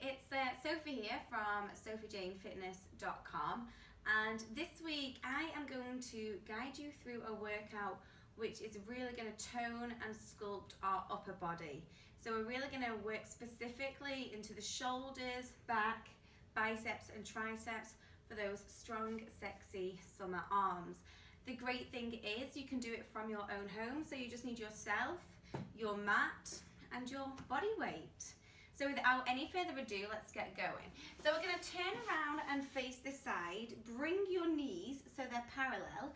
it's Sophie here from sophiejanefitness.com, and this week I am going to guide you through a workout which is really going to tone and sculpt our upper body. So we're really going to work specifically into the shoulders, back, biceps and triceps for those strong, sexy summer arms. The great thing is you can do it from your own home, so you just need yourself, your mat and your body weight. So without any further ado, let's get going. So we're going to turn around and face this side. Bring your knees so they're parallel,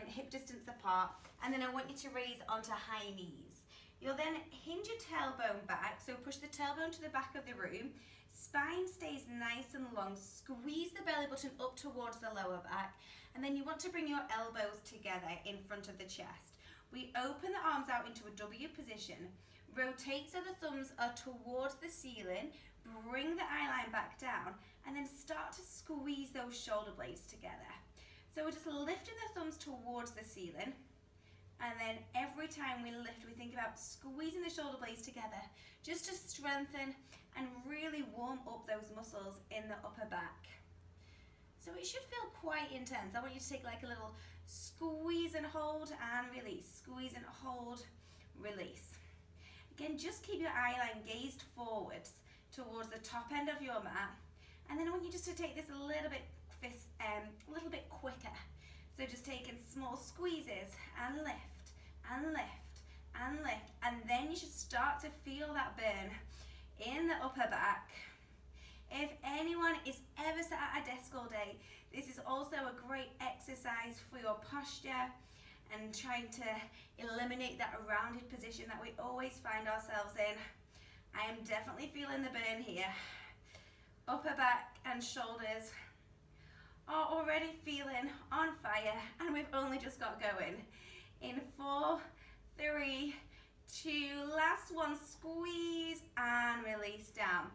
hip distance apart, and then I want you to raise onto high knees. You'll then hinge your tailbone back, so push the tailbone to the back of the room. Spine stays nice and long. Squeeze the belly button up towards the lower back, and then you want to bring your elbows together in front of the chest. We open the arms out into a W position. Rotate so the thumbs are towards the ceiling, bring the eye line back down, and then start to squeeze those shoulder blades together. So we're just lifting the thumbs towards the ceiling, and then every time we lift, we think about squeezing the shoulder blades together, just to strengthen and really warm up those muscles in the upper back. So it should feel quite intense. I want you to take like a little squeeze and hold and release, squeeze and hold, release. Again, just keep your eye line gazed forwards towards the top end of your mat, and then I want you just to take this a little bit quicker. So just taking small squeezes and lift and lift and lift, and then you should start to feel that burn in the upper back. If anyone is ever sat at a desk all day, this is also a great exercise for your posture and trying to eliminate that rounded position that we always find ourselves in. I am definitely feeling the burn here. Upper back and shoulders are already feeling on fire, and we've only just got going. In 4, 3, 2, last one, squeeze and release down.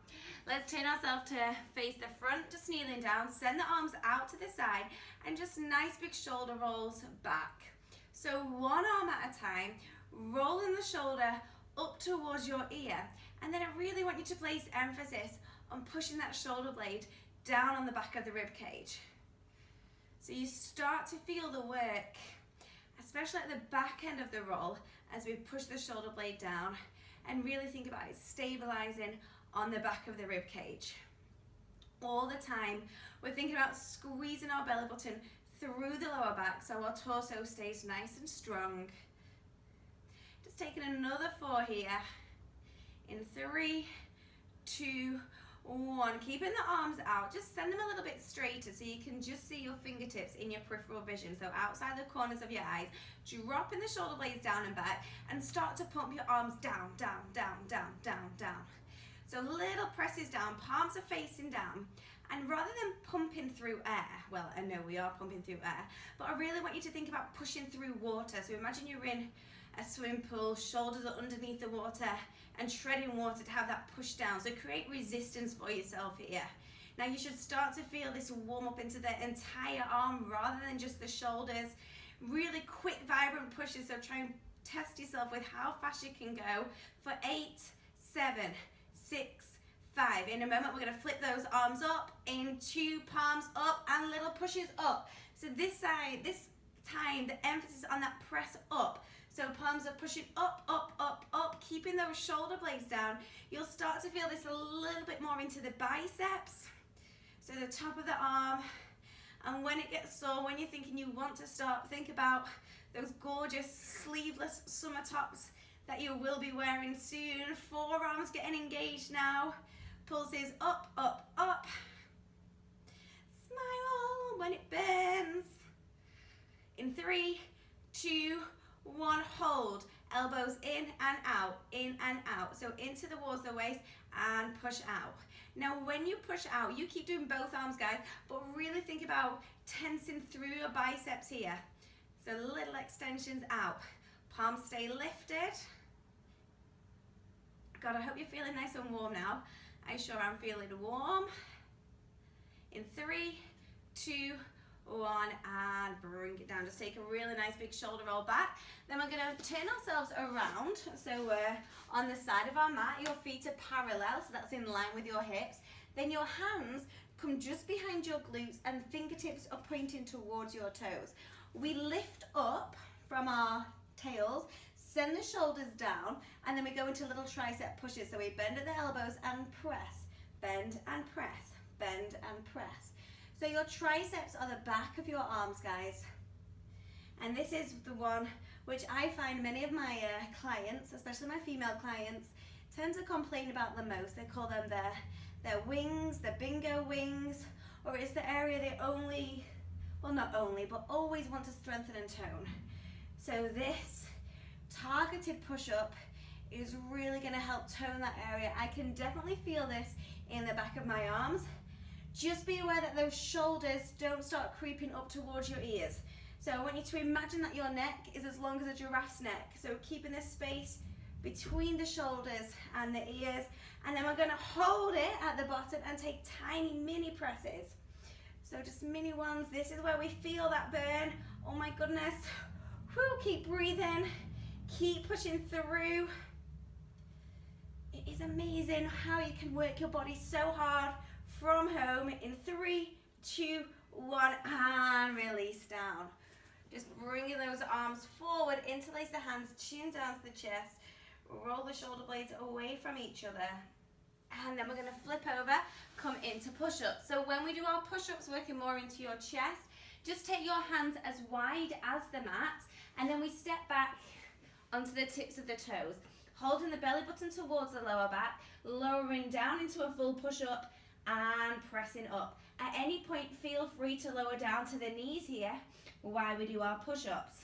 Let's turn ourselves to face the front, just kneeling down, send the arms out to the side, and just nice big shoulder rolls back. So one arm at a time, rolling the shoulder up towards your ear, and then I really want you to place emphasis on pushing that shoulder blade down on the back of the rib cage. So you start to feel the work, especially at the back end of the roll, as we push the shoulder blade down, and really think about it stabilizing on the back of the rib cage. All the time, we're thinking about squeezing our belly button through the lower back so our torso stays nice and strong. Just taking another 4 here. In 3, 2, 1. Keeping the arms out, just send them a little bit straighter so you can just see your fingertips in your peripheral vision, so outside the corners of your eyes. Dropping the shoulder blades down and back, and start to pump your arms down, down, down, down, down, down. So little presses down, palms are facing down, and rather than pumping through air, well, I know we are pumping through air, but I really want you to think about pushing through water. So imagine you're in a swimming pool, shoulders are underneath the water, and treading water to have that push down. So create resistance for yourself here. Now you should start to feel this warm up into the entire arm rather than just the shoulders. Really quick, vibrant pushes, so try and test yourself with how fast you can go for 8, 7, 6, 5. In a moment, we're going to flip those arms up into palms up and little pushes up. So this side, this time, the emphasis on that press up. So palms are pushing up, up, up, up, keeping those shoulder blades down. You'll start to feel this a little bit more into the biceps. So the top of the arm. And when it gets sore, when you're thinking you want to stop, think about those gorgeous sleeveless summer tops that you will be wearing soon. Forearms getting engaged now. Pulses up, up, up. Smile when it bends. In 3, 2, 1, hold. Elbows in and out, in and out. So into towards the waist and push out. Now when you push out, you keep doing both arms, guys, but really think about tensing through your biceps here. So little extensions out. Palms stay lifted. God, I hope you're feeling nice and warm now. I sure am feeling warm. In 3, 2, 1, and bring it down. Just take a really nice big shoulder roll back. Then we're going to turn ourselves around. So we're on the side of our mat. Your feet are parallel, so that's in line with your hips. Then your hands come just behind your glutes and fingertips are pointing towards your toes. We lift up from our tails, send the shoulders down, and then we go into little tricep pushes. So we bend at the elbows and press, bend and press, bend and press. So your triceps are the back of your arms, guys. And this is the one which I find many of my clients, especially my female clients, tend to complain about the most. They call them their wings, their bingo wings, or it's the area they only, well not only, but always want to strengthen and tone. So this targeted push-up is really going to help tone that area. I can definitely feel this in the back of my arms. Just be aware that those shoulders don't start creeping up towards your ears. So I want you to imagine that your neck is as long as a giraffe's neck. So keeping this space between the shoulders and the ears. And then we're going to hold it at the bottom and take tiny mini presses. So just mini ones. This is where we feel that burn. Oh my goodness. Whew, keep breathing. Keep pushing through. It is amazing how you can work your body so hard from home in 3, 2, 1, and release down. Just bringing those arms forward, interlace the hands, chin down to the chest, roll the shoulder blades away from each other. And then we're going to flip over, come into push-ups. So when we do our push-ups, working more into your chest, just take your hands as wide as the mat, and then we step back onto the tips of the toes, holding the belly button towards the lower back, lowering down into a full push-up, and pressing up. At any point, feel free to lower down to the knees here while we do our push-ups.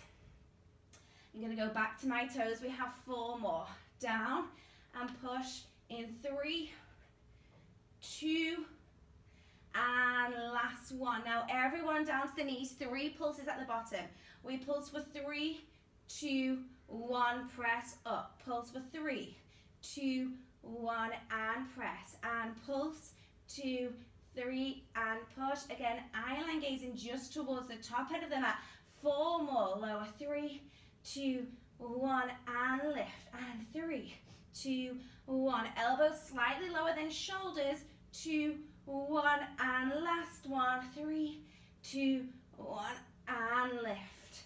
I'm going to go back to my toes. We have 4 more. Down and push in 3, 2, and last one. Now everyone down to the knees, 3 pulses at the bottom. We pulse for 3, 2, 1, press up. Pulse for 3, 2, 1, and press. And pulse, 2, 3, and push. Again, eyeline gazing just towards the top head of the mat. 4 more, lower, 3, 2, 1, and lift. And 3, 2, 1. Elbows slightly lower than shoulders. 2, 1, and last one. 3, 2, 1, and lift.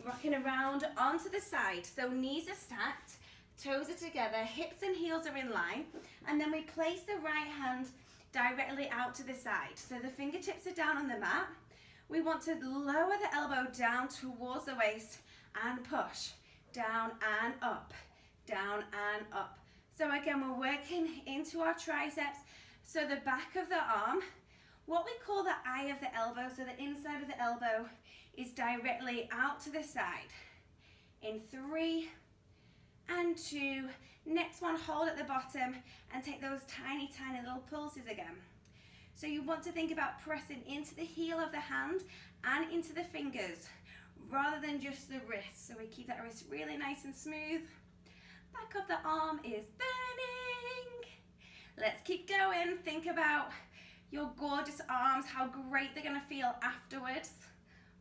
Rocking around onto the side. So knees are stacked, toes are together, hips and heels are in line, and then we place the right hand directly out to the side. So the fingertips are down on the mat. We want to lower the elbow down towards the waist and push. Down and up, down and up. So again, we're working into our triceps. So the back of the arm, what we call the eye of the elbow, so the inside of the elbow is directly out to the side. In 3 and 2, next one, hold at the bottom and take those tiny, tiny little pulses again. So you want to think about pressing into the heel of the hand and into the fingers rather than just the wrist. So we keep that wrist really nice and smooth. Back of the arm is burning. Let's keep going. Think about your gorgeous arms, how great they're gonna feel afterwards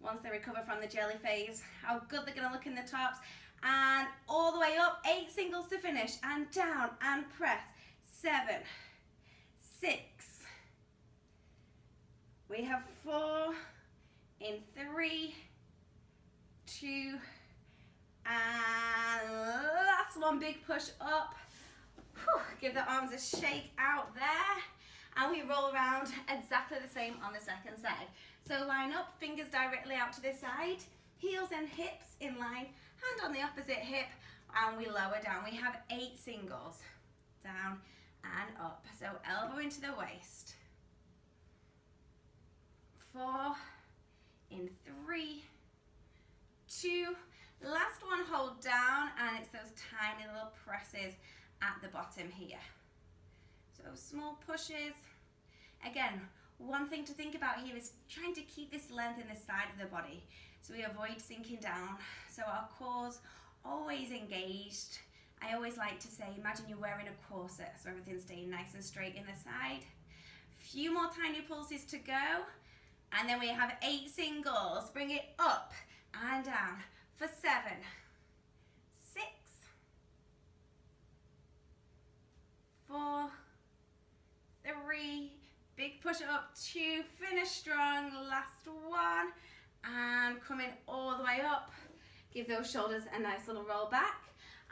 once they recover from the jelly phase, how good they're gonna look in the tops, and all the way up, 8 singles to finish, and down and press. 7, 6, we have 4, in 3, 2, and last one, big push up. Whew, give the arms a shake out there, and we roll around exactly the same on the second side. So line up, fingers directly out to the side, heels and hips in line, hand on the opposite hip, and we lower down. We have 8 singles, down and up. So elbow into the waist. 4, in 3, 2, last one, hold down, and it's those tiny little presses at the bottom here. So small pushes. Again, one thing to think about here is trying to keep this length in the side of the body so we avoid sinking down. So our core's always engaged. I always like to say, imagine you're wearing a corset, so everything's staying nice and straight in the side. Few more tiny pulses to go. And then we have 8 singles. Bring it up and down for 7, 6, 4, 3, big push up, 2, finish strong, last one, and coming all the way up. Give those shoulders a nice little roll back.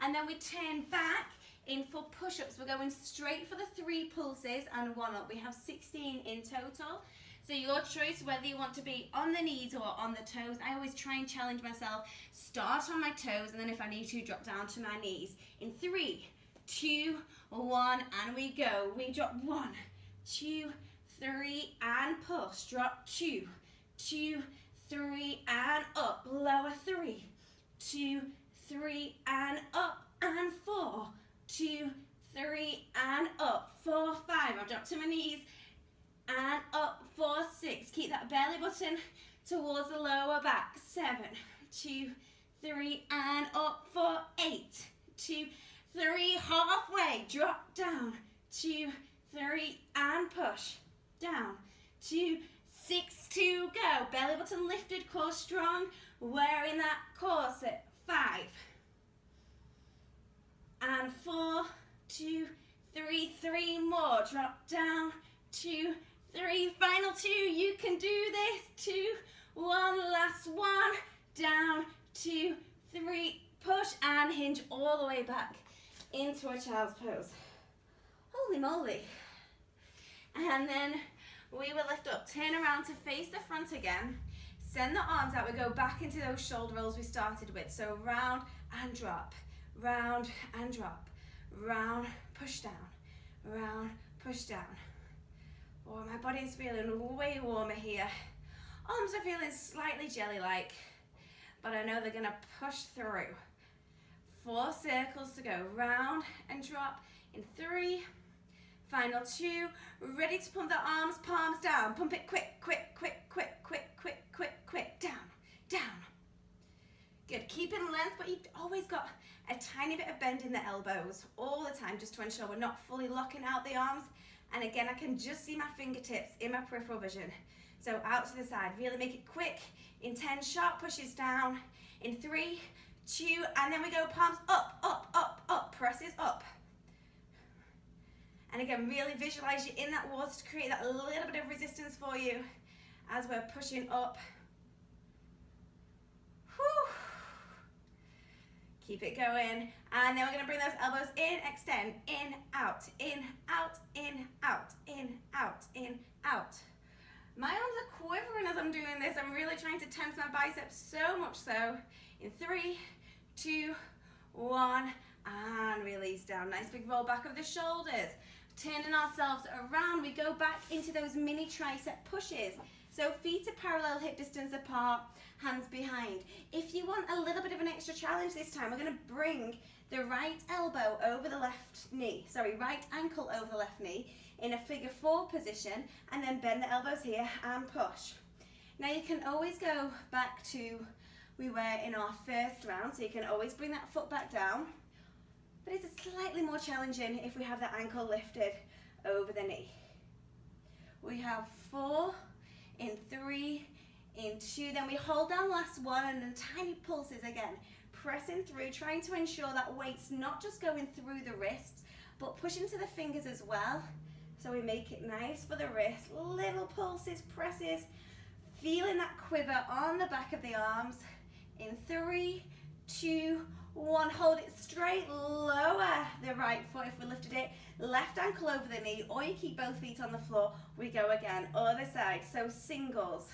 And then we turn back in for push-ups. We're going straight for the 3 pulses and 1 up. We have 16 in total. So your choice whether you want to be on the knees or on the toes. I always try and challenge myself. Start on my toes and then if I need to, drop down to my knees. In 3, 2, 1, and we go. We drop 1, 2, 3, and push. Drop 2, 2, 3, and up. Lower 3, 2, 3, and up. And 4, 2, 3, and up. 4, 5. I'll drop to my knees. And up, 4, 6. Keep that belly button towards the lower back. 7, 2, 3, and up for 8, 2, 3, halfway. Drop down. 2, 3, and push. Down. 2, 6, 2, go. Belly button lifted, core strong. Wearing that corset. 5. And 4, 2, 3, 3 more. Drop down. 2, 3, final 2, you can do this. 2, 1, last one, down, 2, 3, push and hinge all the way back into a child's pose. Holy moly. And then we will lift up, turn around to face the front again, send the arms out, we go back into those shoulder rolls we started with. So round and drop, round and drop, round, push down, round, push down. Oh, my body is feeling way warmer here. Arms are feeling slightly jelly-like, but I know they're gonna push through. 4 circles to go, round and drop in 3, final 2, ready to pump the arms, palms down, pump it quick, quick, quick, quick, quick, quick, quick, quick, down, down. Good, keep in length, but you've always got a tiny bit of bend in the elbows all the time, just to ensure we're not fully locking out the arms. And again, I can just see my fingertips in my peripheral vision. So out to the side, really make it quick. In 10, sharp pushes down. In 3, 2, and then we go palms up, up, up, up, presses up. And again, really visualize you're in that water to create that little bit of resistance for you as we're pushing up. Whew. Keep it going. And then we're going to bring those elbows in, extend, in, out, in, out, in, out, in, out, in, out. My arms are quivering as I'm doing this. I'm really trying to tense my biceps so much so. In 3, 2, 1, and release down. Nice big roll back of the shoulders. Turning ourselves around, we go back into those mini tricep pushes. So feet are parallel, hip distance apart, hands behind. If you want a little bit of an extra challenge this time, we're going to bring the right elbow over the left knee, right ankle over the left knee in a figure 4 position, and then bend the elbows here and push. Now you can always go back to we were in our first round, so you can always bring that foot back down, but it's slightly more challenging if we have the ankle lifted over the knee. We have 4, in 3, in 2, then we hold down last one, and then tiny pulses again, pressing through, trying to ensure that weight's not just going through the wrists, but pushing to the fingers as well. So we make it nice for the wrist, little pulses, presses, feeling that quiver on the back of the arms. In 3, 2, 1, hold it straight, lower the right foot if we lifted it, left ankle over the knee, or you keep both feet on the floor. We go again, other side, so singles,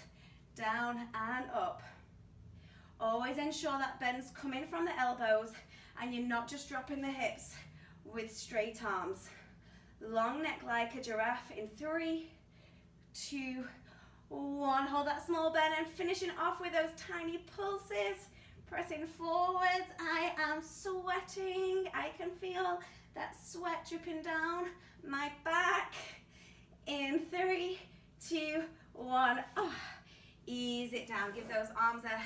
down and up. Always ensure that bend's coming from the elbows and you're not just dropping the hips with straight arms. Long neck like a giraffe in 3, 2, 1. Hold that small bend and finishing off with those tiny pulses. Pressing forwards. I am sweating. I can feel that sweat dripping down my back. In 3, 2, 1. Oh, ease it down. Give those arms a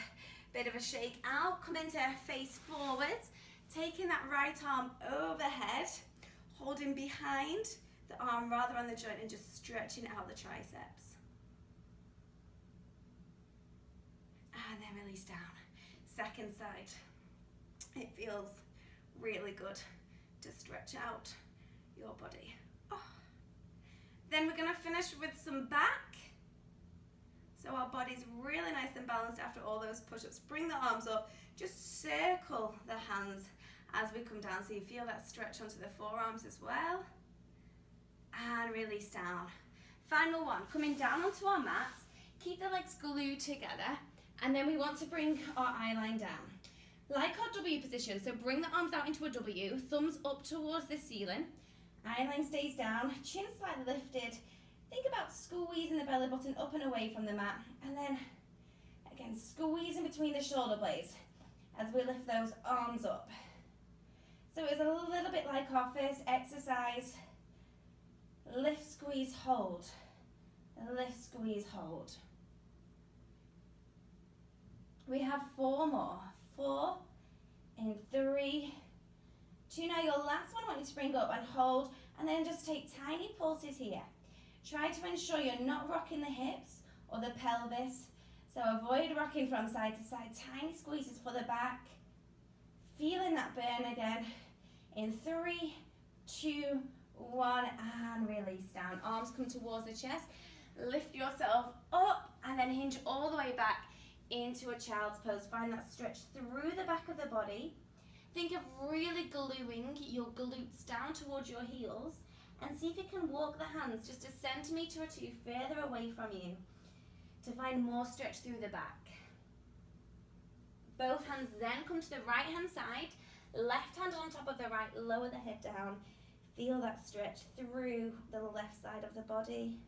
bit of a shake out. Come into face forwards. Taking that right arm overhead. Holding behind the arm rather on the joint and just stretching out the triceps. then release down. Second side. It feels really good to stretch out your body. Oh. Then we're going to finish with some back. So our body's really nice and balanced after all those push-ups. Bring the arms up. Just circle the hands as we come down so you feel that stretch onto the forearms as well. And release down. Final one, coming down onto our mats. Keep the legs glued together, and then we want to bring our eye line down. Like our W position, so bring the arms out into a W, thumbs up towards the ceiling, eye line stays down, chin slightly lifted. Think about squeezing the belly button up and away from the mat, and then again squeezing between the shoulder blades as we lift those arms up. So it's a little bit like our first exercise. Lift, squeeze, hold. Lift, squeeze, hold. We have 4 more. 4, in 3, 2. Now your last one, I want you to bring up and hold, and then just take tiny pulses here. Try to ensure you're not rocking the hips or the pelvis. So avoid rocking from side to side. Tiny squeezes for the back. Feeling that burn again. In 3, 2, 1, and release down. Arms come towards the chest. Lift yourself up and then hinge all the way back into a child's pose. Find that stretch through the back of the body. Think of really gluing your glutes down towards your heels, and see if you can walk the hands just a centimetre or 2 further away from you to find more stretch through the back. Both hands then come to the right hand side. Left hand on top of the right, lower the head down. Feel that stretch through the left side of the body.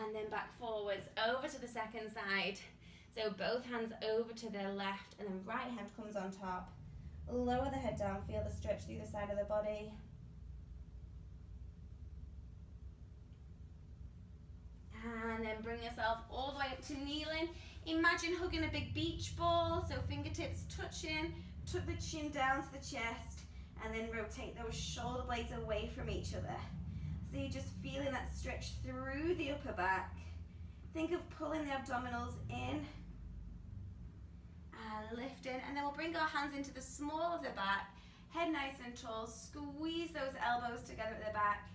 And then back forwards, over to the second side. So both hands over to the left, and then right hand comes on top. Lower the head down, feel the stretch through the side of the body. And then bring yourself all the way up to kneeling. Imagine hugging a big beach ball, so fingertips touching, tuck the chin down to the chest, and then rotate those shoulder blades away from each other. So you're just feeling that stretch through the upper back. Think of pulling the abdominals in and lifting, and then we'll bring our hands into the small of the back, head nice and tall, squeeze those elbows together at the back,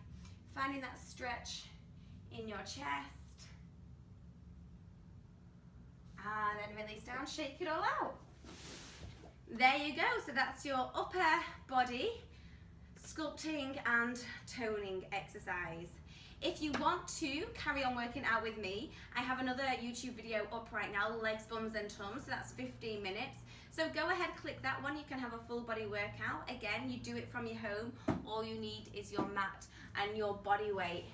finding that stretch in your chest. And then release down, shake it all out. There you go, so that's your upper body sculpting and toning exercise. If you want to carry on working out with me, I have another YouTube video up right now, legs, bums and tums, so that's 15 minutes. So go ahead, click that one, you can have a full body workout. Again, you do it from your home, all you need is your mat and your body weight.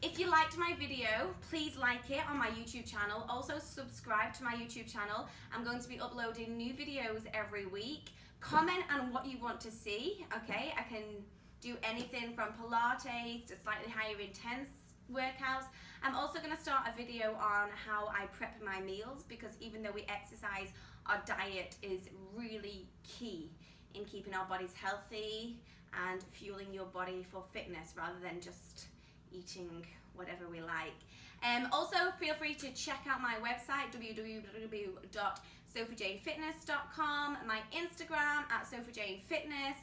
If you liked my video, please like it on my YouTube channel. Also subscribe to my YouTube channel. I'm going to be uploading new videos every week. Comment on what you want to see, okay? I can do anything from Pilates to slightly higher intense workouts. I'm also going to start a video on how I prep my meals, because even though we exercise, our diet is really key in keeping our bodies healthy and fueling your body for fitness rather than just eating whatever we like. Also, feel free to check out my website, www.sophiejanefitness.com, my Instagram @SophieJaneFitness,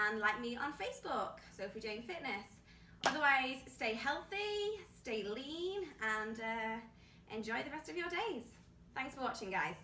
and like me on Facebook, Sophie Jane Fitness. Otherwise, stay healthy, stay lean, and enjoy the rest of your days. Thanks for watching, guys.